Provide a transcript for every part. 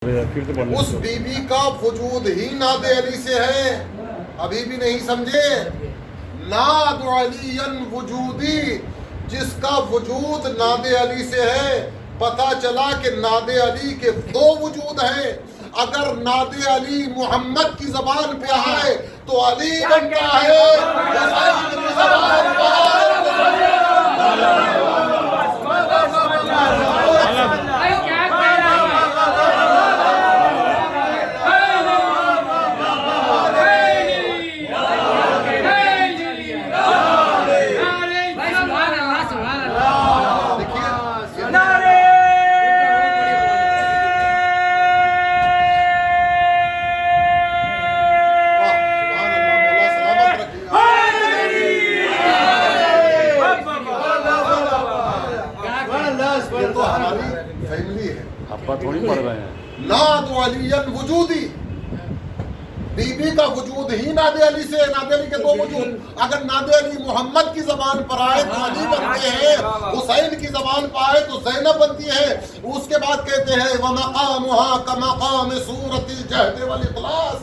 Us be be کا وجود ہی ناد علی سے ہے. ابھی بھی نہیں سمجھے؟ ناد علی وجودی، جس کا وجود ناد علی سے ہے. پتہ چلا کہ ناد علی کے دو وجود ہیں. اگر ناد علی محمد کی زبان پہ آئے تو علی بنتا ہے، حسین کی زبان پہ آئے تو تھوڑی پڑھ رہے ہیں. ناد علی وجودی، بی بی کا وجود ہی ناد علی سے ہے. ناد علی کے دو وجود. اگر ناد علی محمد کی زبان پر آئے تو علی بنتے ہیں، حسین کی زبان پر آئے تو زینب بنتی ہے. اس کے بعد کہتے ہیں وَمَقَامُهَا كَمَقَامِ سُورَةِ الْجَهْدِ وَالْإِخْلَاصِ.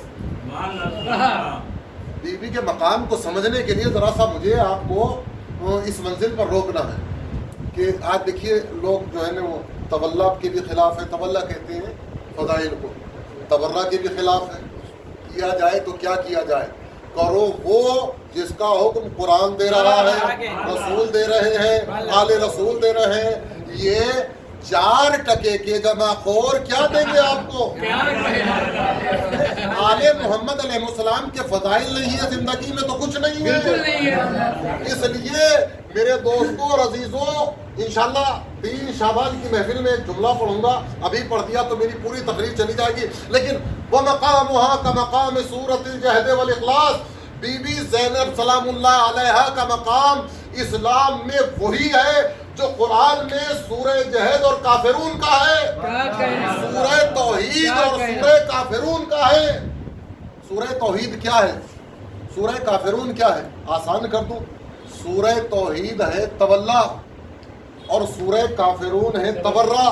بی بی کے مقام کو سمجھنے کے لیے ذرا سا مجھے آپ کو اس منزل پر روکنا ہے کہ آج دیکھیے لوگ جو ہے نا وہ تولہ کے بھی خلاف ہے. تولہ کہتے ہیں فضائل کو، تبرہ کے بھی خلاف ہے. کیا جائے تو کیا کیا جائے؟ کرو وہ جس کا حکم قرآن دے رہا ہے، رسول دے رہے ہیں، آل رسول دے رہے ہیں. یہ 4 ٹکے کے جمع خور کیا دیں گے آپ کو؟ آل محمد علیہ السلام کے فضائل نہیں ہے زندگی میں تو کچھ نہیں ہے. اس لیے میرے دوستوں اور عزیزوں، انشاءاللہ 3 شعبان کی محفل میں ایک جملہ پڑھوں گا. ابھی پڑھ دیا تو میری پوری تقریر چلی جائے گی. لیکن وَمَقَامُهَا كَمَقَامِ سُورَةِ الْجَهْدِ وَالْإِخْلَاصِ، بی بی زینب سلام اللہ علیہا کا مقام اسلام میں وہی ہے جو قرآن میں سورہ جہد اور کافرون کا ہے، سورہ توحید اور سورہ کافرون کا ہے. سورہ توحید کیا ہے؟ سورہ کافرون کیا ہے؟ آسان کر دوں، سورہ توحید ہے تولہ اور سورہ کافرون ہے تبرہ.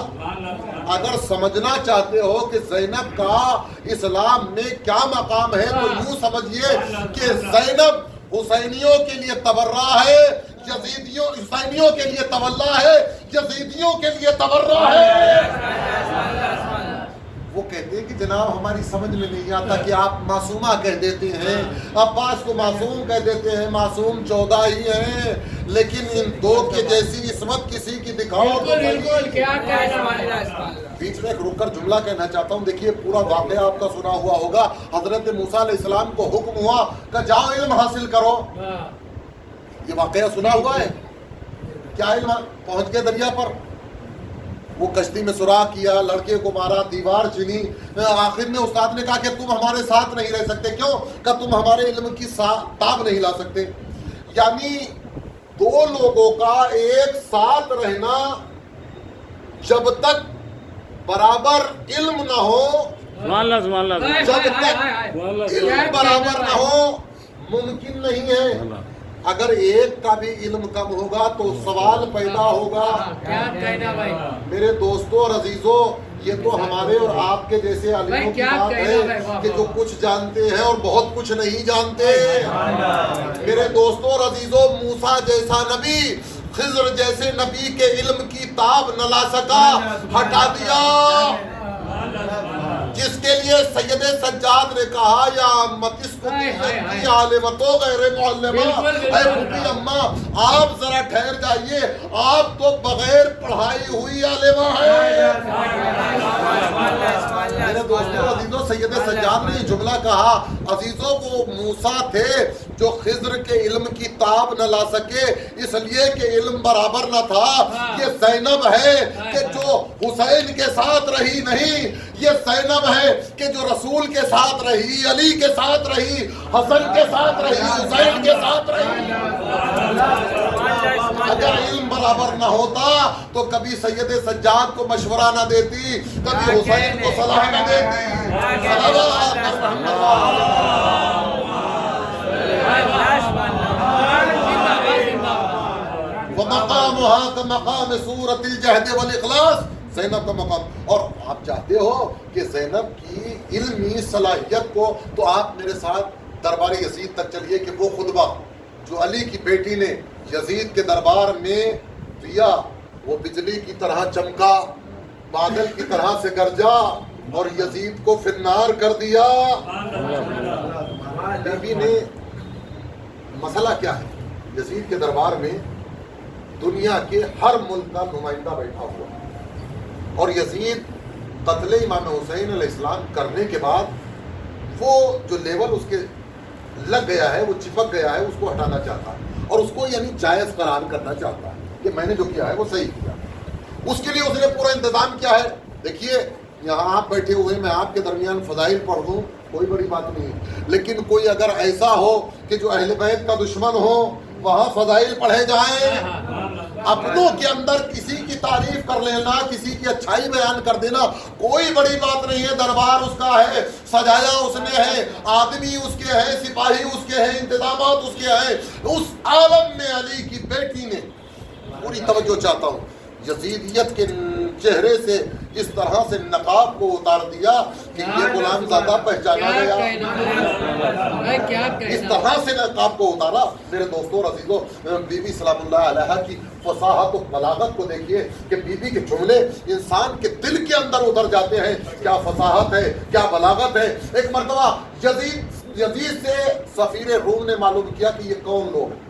اگر سمجھنا چاہتے ہو کہ زینب کا اسلام میں کیا مقام ہے تو یوں سمجھیے کہ زینب حسینیوں کے لیے تبرہ ہے، یزیدیوں حسینیوں کے لیے تولہ ہے، یزیدیوں کے لیے تبرہ ہے. وہ کہتے ہیں کہ جناب ہماری سمجھ میں نہیں آتا کہ آپ معصومہ کہہ دیتے ہیں، عباس کو معصوم کہہ دیتے ہیں، معصوم 14 ہی ہیں، لیکن ان 2 کے جیسی عصمت کسی کی دکھاؤ تو بیچ میں ایک رک کر جملہ کہنا چاہتا ہوں. دیکھیے پورا واقعہ آپ کا سنا ہوا ہوگا. حضرت موسیٰ علیہ السلام کو حکم ہوا کہ جاؤ علم حاصل کرو. یہ واقعہ سنا ہوا ہے. کیا علم؟ پہنچ کے دریا پر، وہ کشتی میں سوراخ کیا، لڑکے کو مارا، دیوار چنی. آخر میں استاد نے کہا کہ تم ہمارے ساتھ نہیں رہ سکتے. کیوں؟ کہ تم ہمارے علم کی تاب نہیں لا سکتے. یعنی 2 لوگوں کا ایک ساتھ رہنا جب تک برابر علم نہ ہو، جب تک علم برابر نہ ہو ممکن نہیں ہے. اگر ایک کا بھی علم کم ہوگا تو سوال پیدا ہوگا. میرے دوستوں اور عزیزوں، یہ تو ہمارے اور آپ کے جیسے عالموں کی بات ہے کہ جو کچھ جانتے ہیں اور بہت کچھ نہیں جانتے. میرے دوستوں اور عزیزوں، موسیٰ جیسا نبی خضر جیسے نبی کے علم کی تاب نہ لا سکا، ہٹا دیا. جس کے لیے سید سجاد نے کہا یا امت اس کو عالمتو غیر معلمہ، اے بھوٹی اماں آپ ذرا ٹھہر جائیے، آپ تو بغیر پڑھائی ہوئی عالمہ ہیں. میرے دوستوں عزیزوں، سید سجاد نے یہ جملہ کہا. عزیزوں وہ موسیٰ تھے جو خضر کے علم کی تاب نہ لا سکے اس لیے کہ علم برابر نہ تھا. یہ زینب ہے کہ جو حسین کے ساتھ رہی نہیں، یہ زینب ہے کہ جو رسول کے ساتھ رہی، علی کے ساتھ رہی، حسن کے ساتھ رہی، حسین کے ساتھ رہی. اگر علم برابر نہ ہوتا تو کبھی سید سجاد کو مشورہ نہ دیتی، کبھی حسین کو صلاح نہ دیتی. وَمَقَامُهَا كَمَقَامِ سُورَةِ الْجَهْدِ وَالْإِخْلَاصِ. زینب کا مقام. اور آپ چاہتے ہو کہ زینب کی علمی صلاحیت کو، تو آپ میرے ساتھ دربار یزید تک چلیے کہ وہ خطبہ جو علی کی بیٹی نے یزید کے دربار میں دیا وہ بجلی کی طرح چمکا، بادل کی طرح سے گرجا اور یزید کو فنار کر دیا. بی بی نے مسئلہ کیا ہے؟ یزید کے دربار میں دنیا کے ہر ملک کا نمائندہ بیٹھا ہوا، اور یزید قتل امام حسین علیہ السلام کرنے کے بعد وہ جو لیول اس کے لگ گیا ہے، وہ چپک گیا ہے، اس کو ہٹانا چاہتا ہے اور اس کو یعنی جائز قرار کرنا چاہتا ہے کہ میں نے جو کیا ہے وہ صحیح کیا. اس کے لیے اس نے پورا انتظام کیا ہے. دیکھیے یہاں آپ بیٹھے ہوئے، میں آپ کے درمیان فضائل پڑھ دوں کوئی بڑی بات نہیں ہے، لیکن کوئی اگر ایسا ہو کہ جو اہل بیت کا دشمن ہو وہاں فضائل پڑھے جائیں. اپنوں کے اندر کسی کی تعریف کر لینا، کسی کی اچھائی بیان کر دینا کوئی بڑی بات نہیں ہے. دربار اس کا ہے، سجایا اس نے ہے، آدمی اس کے ہیں، سپاہی اس کے ہیں، انتظامات اس کے ہیں. اس عالم میں علی کی بیٹی نے پوری توجہ چاہتا ہوں یزیدیت کے چہرے سے اس طرح سے نقاب کو اتار دیا کہ یہ غلام زادہ پہچانا گیا. اس طرح سے نقاب کو اتارا. میرے دوستوں اور عزیزوں، بی بی سلام اللہ علیہ کی فصاحت و بلاغت کو دیکھیے کہ بی بی کے جملے انسان کے دل کے اندر اتر جاتے ہیں. کیا فصاحت ہے، کیا بلاغت ہے. ایک مرتبہ یزید سے سفیر روم نے معلوم کیا کہ یہ کون لوگ ہیں.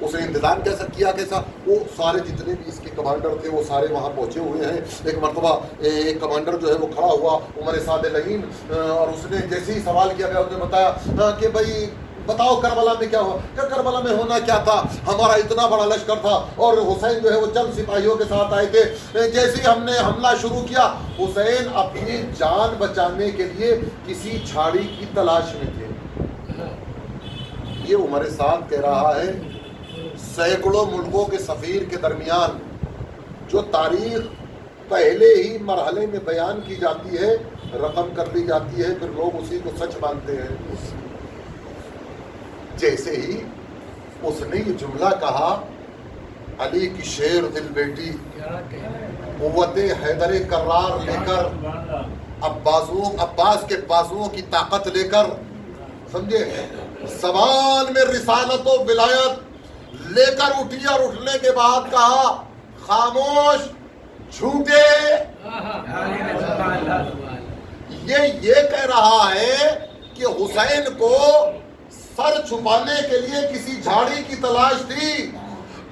اس نے انتظام کیسا کیا، کیسا وہ سارے جتنے بھی اس کے کمانڈر تھے وہ سارے وہاں پہنچے ہوئے ہیں. ایک مرتبہ ایک کمانڈر جو ہے وہ کھڑا ہوا عمر سعد لعین، اور اس نے جیسے ہی سوال کیا گیا اس نے بتایا کہ بھائی بتاؤ کربلا میں کیا ہوا. کہ کربلا میں ہونا کیا تھا، ہمارا اتنا بڑا لشکر تھا اور حسین جو ہے وہ چند سپاہیوں کے ساتھ آئے تھے. جیسے ہی ہم نے حملہ شروع کیا حسین اپنی جان بچانے کے لیے کسی جھاڑی کی تلاش میں تھے. یہ عمر سعد کہہ رہا ہے سینکڑوں ملکوں کے سفیر کے درمیان جو تاریخ پہلے ہی مرحلے میں بیان کی جاتی ہے، رقم کر لی جاتی ہے، پھر لوگ اسی کو سچ مانتے ہیں. جیسے ہی اس نے یہ جملہ کہا، علی کی شیر دل بیٹی قوت حیدر کرار لے کر، عباس کے بازوؤں کی طاقت لے کر، سمجھے، زبان میں رسالت و ولایت لے کر اٹھی اور اٹھنے کے بعد کہا خاموش جھوٹے. یہ کہہ رہا ہے کہ حسین کو سر چھپانے کے لیے کسی جھاڑی کی تلاش تھی.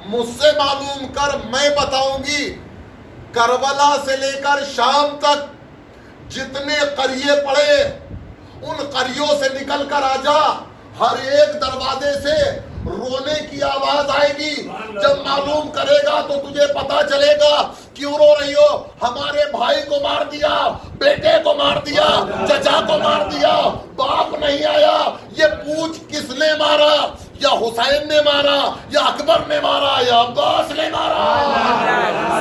مجھ سے معلوم کر، میں بتاؤں گی کربلا سے لے کر شام تک جتنے قریے پڑے ان قریوں سے نکل کر آ جا. ہر ایک دروازے سے رونے کی آواز آئے گی. جب معلوم کرے گا تو تجھے پتا چلے گا کیوں رو رہی ہو. ہمارے بھائی کو مار دیا، بیٹے کو مار دیا، چچا کو مار دیا، باپ نہیں آیا. یہ پوچھ کس نے مارا؟ یا حسین نے مارا، یا اکبر نے مارا، یا عباس نے مارا.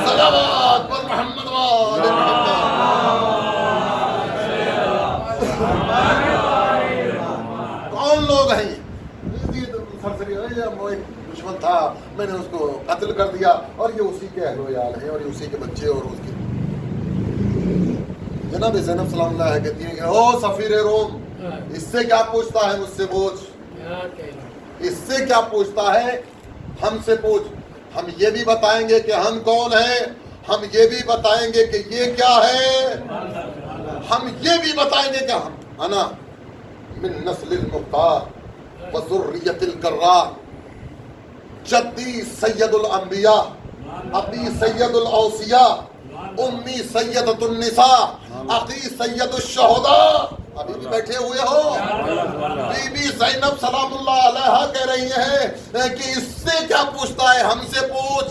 صلوات پر محمد و آل محمد. کون لوگ ہیں یہ؟ دشمن تھا، میں نے اس کو قتل کر دیا اور یہ اسی کے اہل و عیال ہیں اور یہ اسی کے بچے. اور اس کے جناب زینب سلام اللہ کہتی ہیں کہ او سفیر روم، اس سے کیا پوچھتا ہے، مجھ سے پوچھ. اس سے کیا پوچھتا ہے، ہم سے پوچھ. ہم یہ بھی بتائیں گے کہ ہم کون ہیں، ہم یہ بھی بتائیں گے کہ یہ کیا ہے، ہم یہ بھی بتائیں گے کہ ہم انا من نسل المختار وذریت الکرار، جدی سید الانبیاء، ابی سید الاوصیاء، امی سیدۃ النساء، اخی سید الشہداء. ابھی بھی بیٹھے ہوئے ہو. بی بی زینب سلام اللہ علیہا کہہ رہی ہیں کہ اس سے کیا پوچھتا ہے، ہم سے پوچھ.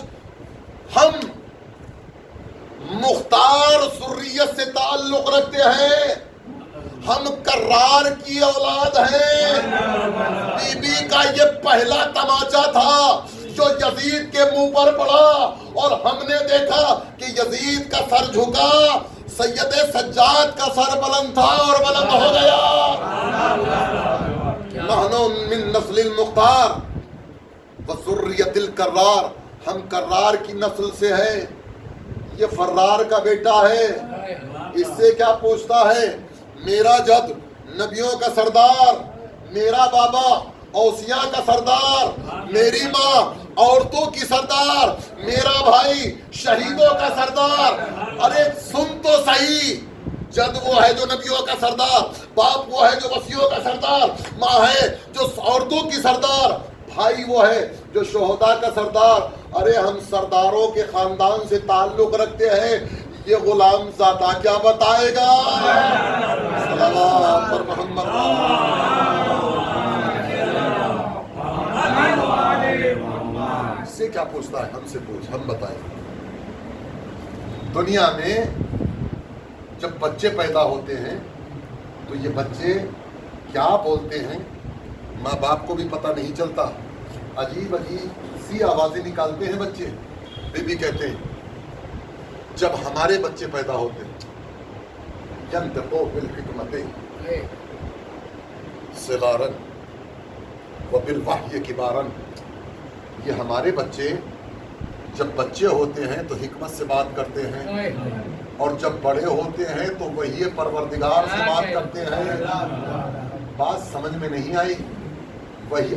ہم مختار ذریت سے تعلق رکھتے ہیں، ہم کرار کی اولاد ہیں. بی بی کا یہ پہلا تماچا تھا جو یزید کے منہ پر پڑا اور ہم نے دیکھا کہ یزید کا سر جھکا، سید سجاد کا سر بلند تھا اور بلند ہو گیا. نحن من نسل المختار وذریت الکرار، ہم کرار کی نسل سے ہے. یہ فرار کا بیٹا ہے. اس سے کیا پوچھتا ہے؟ میرا جد نبیوں کا سردار، میرا بابا اوصیاء کا سردار، میری ماں عورتوں کی سردار، میرا بھائی شہیدوں کا سردار. ارے سن تو صحیح، جد وہ ہے جو نبیوں کا سردار، باپ وہ ہے جو وصیوں کا سردار، ماں ہے جو عورتوں کی سردار، بھائی وہ ہے جو شہداء کا سردار. ارے ہم سرداروں کے خاندان سے تعلق رکھتے ہیں، یہ غلام زادہ کیا بتائے گا؟ صلوات پر محمد. اس سے کیا پوچھتا ہے؟ ہم سے پوچھ، ہم بتائیں. دنیا میں جب بچے پیدا ہوتے ہیں تو یہ بچے کیا بولتے ہیں ماں باپ کو بھی پتہ نہیں چلتا. عجیب عجیب سی آوازیں نکالتے ہیں بچے. بی بی کہتے ہیں جب ہمارے بچے پیدا ہوتے ینطقوا بالحکمت صغارا وبالوحی کبارا، یہ ہمارے بچے جب بچے ہوتے ہیں تو حکمت سے بات کرتے ہیں، اور جب بڑے ہوتے ہیں تو وہی پروردگار سے بات کرتے ہیں. بات سمجھ میں نہیں آئی. وہی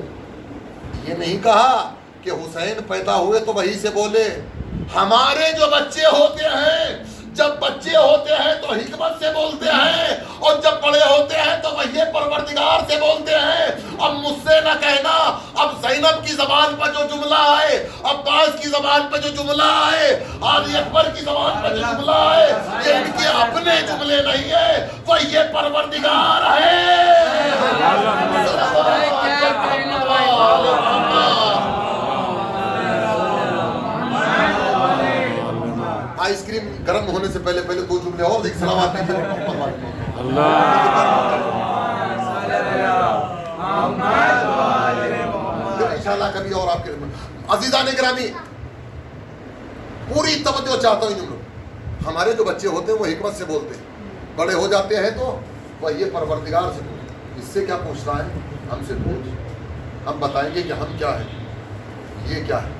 یہ نہیں کہا کہ حسین پیدا ہوئے تو وہی سے بولے. ہمارے جو بچے ہوتے ہیں جب بچے ہوتے ہیں تو حکمت سے بولتے ہیں، اور جب بڑے ہوتے ہیں تو وہی پروردگار سے بولتے ہیں. اب مجھ سے نہ کہنا اب زینب کی زبان پر جو جملہ آئے، عباس کی زبان پر جو جملہ آئے، علی اکبر کی زبان پر جو جملہ آئے، یہ ان کے اپنے جملے نہیں ہے، وہ یہ پروردگار ہے. آئس کریم گرم ہونے سے پہلے دو جملے اور دیکھ سلامات دیجیے. انشاءاللہ کبھی اور آپ کے عزیزان گرامی پوری توجہ چاہتا ہوں ان جملوں. ہمارے جو بچے ہوتے ہیں وہ حکمت سے بولتے ہیں، بڑے ہو جاتے ہیں تو وہ یہ پروردگار سے بولتے ہیں. اس سے کیا پوچھتا ہے؟ ہم سے پوچھ. ہم بتائیں گے کہ ہم کیا ہیں. یہ کیا ہے؟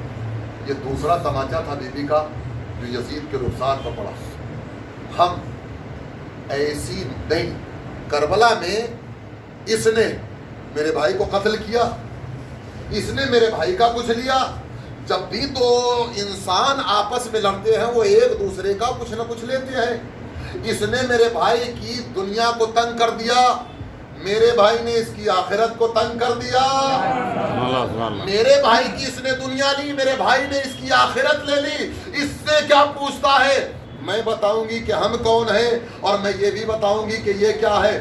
یہ دوسرا تماچا تھا بی بی کا جو یزید کے رخسار پر پڑا. ہم ایسی نہیں، کربلا میں اس نے میرے بھائی کو قتل کیا، اس نے میرے بھائی کا کچھ لیا. جب بھی تو انسان آپس میں لڑتے ہیں وہ ایک دوسرے کا کچھ نہ کچھ لیتے ہیں. اس نے میرے بھائی کی دنیا کو تنگ کر دیا، میرے بھائی نے اس کی آخرت کو تنگ کر دیا. میرے بھائی کی اس نے دنیا لی، میرے بھائی نے اس کی آخرت لے لی. اس سے کیا پوچھتا ہے؟ میں بتاؤں گی کہ ہم کون ہیں، اور میں یہ بھی بتاؤں گی کہ یہ کیا ہے.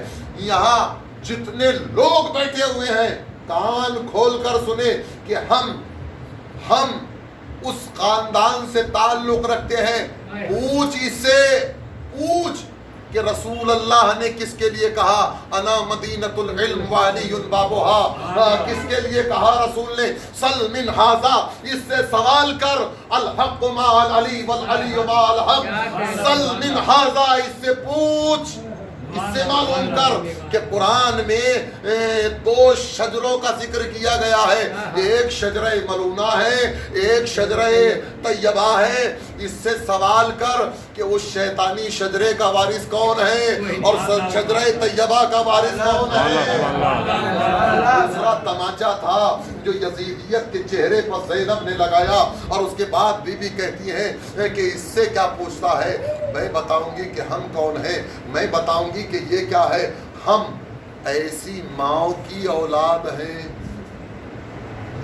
یہاں جتنے لوگ بیٹھے ہوئے ہیں کان کھول کر سنیں کہ ہم اس خاندان سے تعلق رکھتے ہیں. پوچھ اس سے، پوچھ کہ رسول اللہ نے کس کے لیے کہا انا مدینۃ العلم وعلی بابها، کس کے لیے کہا رسول نے سل من ھذا، اس سے سوال کر. الحق مع العلی والعلی مع الحق، سل من ھذا، اس سے پوچھ، اس سے معلوم کر کہ قرآن میں دو شجروں کا ذکر کیا گیا ہے. ایک شجرہ ملونہ ہے، ایک شجرہ طیبہ ہے. اس سے سوال کر کہ اس شیطانی شجرے کا وارث کون ہے اور شجرہ طیبہ کا وارث کون ہے. دوسرا تماچا تھا جو یزیدیت کے چہرے پر زینب نے لگایا، اور اس کے بعد بی بی کہتی ہے کہ اس سے کیا پوچھتا ہے. میں بتاؤں گی کہ ہم کون ہیں، میں بتاؤں گی کہ یہ کیا ہے. ہم ایسی ماں کی اولاد ہیں.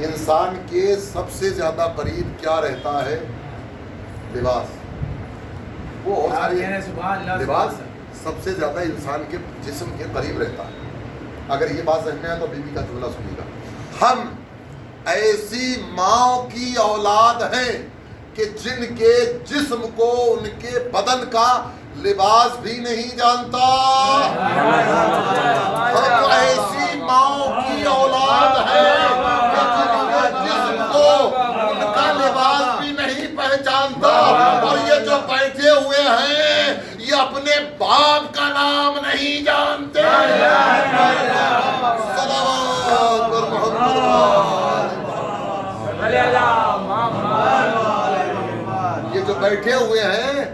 انسان کے سب سے زیادہ قریب کیا رہتا ہے؟ لباس. وہ لباس سب سے زیادہ انسان کے جسم کے قریب رہتا ہے. اگر یہ بات ذہن میں ہے تو بی بی کا جملہ سنیے گا. ہم ایسی ماں کی اولاد ہیں کہ جن کے جسم کو ان کے بدن کا لباس بھی نہیں جانتا. ہم ایسی ماں کی اولاد ہیں کہ جن کے جسم کو ان کا لباس بھی نہیں پہچانتا. اور یہ جو بیٹھے ہوئے ہیں یہ اپنے باپ کا نام نہیں جانتے. صلوات پر محمد. یہ جو بیٹھے ہوئے ہیں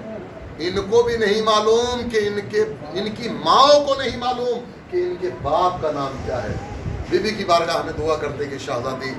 ان کو بھی نہیں معلوم کہ ان کی ماں کو نہیں معلوم کہ ان کے باپ کا نام کیا ہے. بی بی کی بارگاہ میں دعا کرتے کہ شہزادی